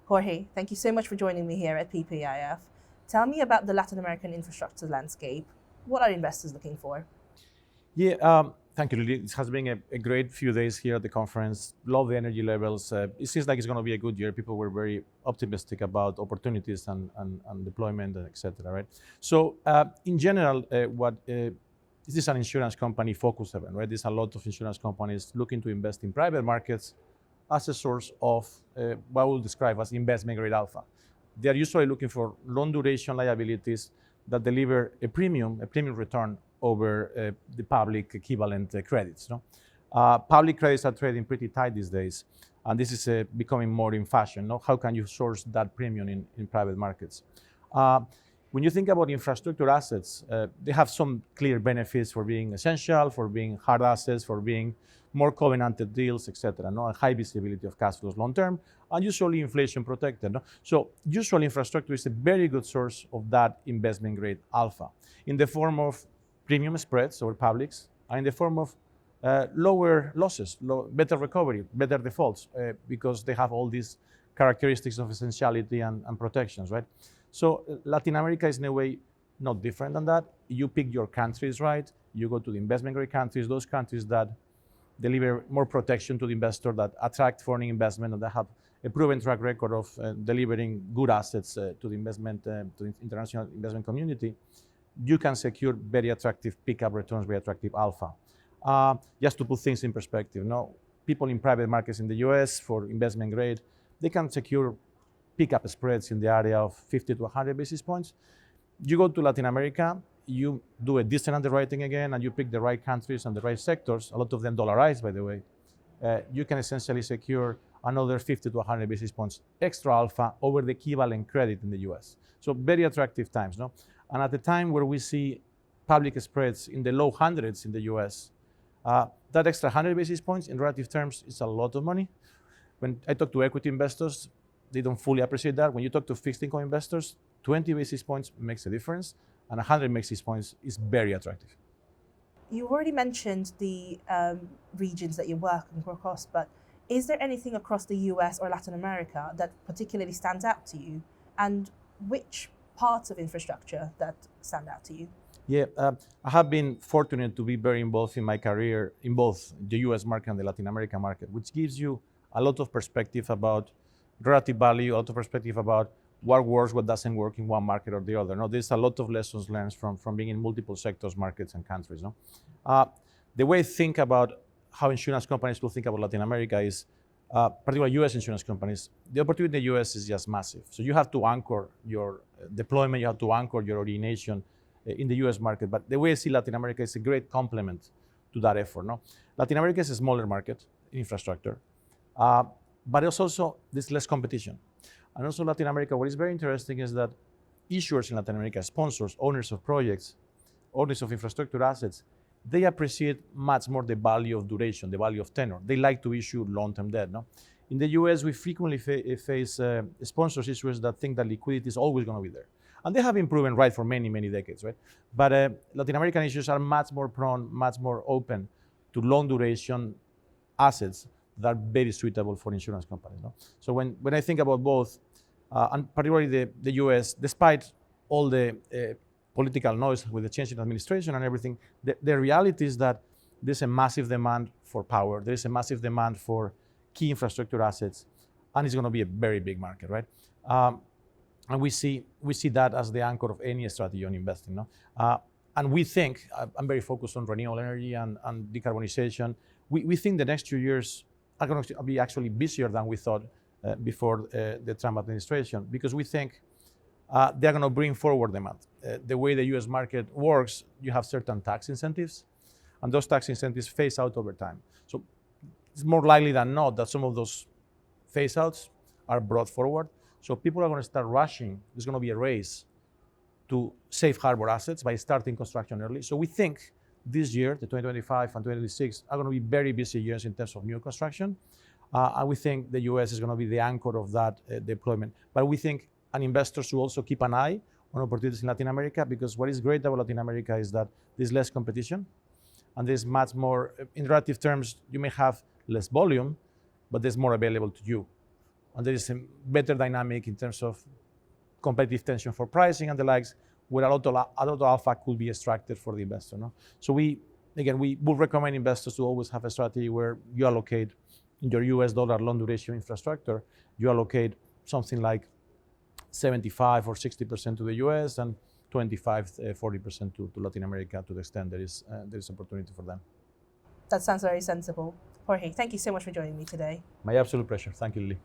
Jorge, thank you so much for joining me here at PPIF. Tell me about the Latin American infrastructure landscape. What are investors looking for? Yeah, thank you, Lily. It has been a great few days here at the conference. Love the energy levels. It seems like it's going to be a good year. People were very optimistic about opportunities and deployment, et cetera, right? So, in general, this is an insurance company focus event, right? There's a lot of insurance companies looking to invest in private markets as a source of what we'll describe as investment grade alpha. They are usually looking for long duration liabilities that deliver a premium return over the public equivalent credits. No? Public credits are trading pretty tight these days, and this is becoming more in fashion. No? How can you source that premium in private markets? When you think about infrastructure assets, they have some clear benefits for being essential, for being hard assets, for being more covenanted deals, et cetera. No? And high visibility of cash flows long term, and usually inflation protected. No? So usually infrastructure is a very good source of that investment grade alpha in the form of premium spreads over publics, and in the form of lower losses, better recovery, better defaults, because they have all these characteristics of essentiality and protections, right? So Latin America is in a way not different than that. You pick your countries, right? You go to the investment grade countries, those countries that deliver more protection to the investor, that attract foreign investment, and that have a proven track record of delivering good assets to the international investment community. You can secure very attractive pickup returns, very attractive alpha. Just to put things in perspective, people in private markets in the US for investment grade, they can secure pickup spreads in the area of 50 to 100 basis points. You go to Latin America, you do a decent underwriting again, and you pick the right countries and the right sectors, a lot of them dollarized, by the way. You can essentially secure another 50 to 100 basis points extra alpha over the equivalent credit in the US. So very attractive times, no? And at the time where we see public spreads in the low hundreds in the US, that extra 100 basis points in relative terms is a lot of money. When I talk to equity investors, they don't fully appreciate that. When you talk to fixed income investors, 20 basis points makes a difference, and 100 basis points is very attractive. You already mentioned the regions that you're working across, but is there anything across the US or Latin America that particularly stands out to you? And which parts of infrastructure that stand out to you? Yeah, I have been fortunate to be very involved in my career in both the US market and the Latin American market, which gives you a lot of perspective about relative value, a lot of perspective about what works, what doesn't work in one market or the other. No, there's a lot of lessons learned from being in multiple sectors, markets, and countries. No? The way I think about how insurance companies will think about Latin America is, particularly US insurance companies, the opportunity in the US is just massive. So you have to anchor your deployment, you have to anchor your origination in the US market. But the way I see Latin America is a great complement to that effort. No? Latin America is a smaller market in infrastructure, but there's less competition. And also Latin America, what is very interesting is that issuers in Latin America, sponsors, owners of projects, owners of infrastructure assets, they appreciate much more the value of duration, the value of tenor. They like to issue long-term debt. No? In the US, we frequently face sponsors, issuers that think that liquidity is always going to be there. And they have been proven right for many, many decades, right? But Latin American issuers are much more prone, much more open to long duration assets that are very suitable for insurance companies. No? So when I think about both, and particularly the US, despite all the political noise with the change in administration and everything, the reality is that there's a massive demand for power. There's a massive demand for key infrastructure assets, and it's going to be a very big market, right? And we see that as the anchor of any strategy on investing. No? And we think, I'm very focused on renewable energy and decarbonization. We think the next 2 years are going to be actually busier than we thought before the Trump administration, because we think they're going to bring forward demand. The way the US market works, you have certain tax incentives, and those tax incentives phase out over time. So it's more likely than not that some of those phase outs are brought forward. So people are going to start rushing. There's going to be a race to safe harbor assets by starting construction early. So we think this year, the 2025 and 2026, are going to be very busy years in terms of new construction. And we think the US is going to be the anchor of that deployment. But we think an investor should also keep an eye on opportunities in Latin America, because what is great about Latin America is that there's less competition and there's much more, in relative terms, you may have less volume, but there's more available to you and there is a better dynamic in terms of competitive tension for pricing and the likes, where a lot of alpha could be extracted for the investor. No? So we would recommend investors to always have a strategy where you allocate in your US dollar long duration infrastructure, you allocate something like 75 or 60% to the US and 25, 40% to Latin America to the extent there is opportunity for them. That sounds very sensible. Jorge, thank you so much for joining me today. My absolute pleasure. Thank you, Lily.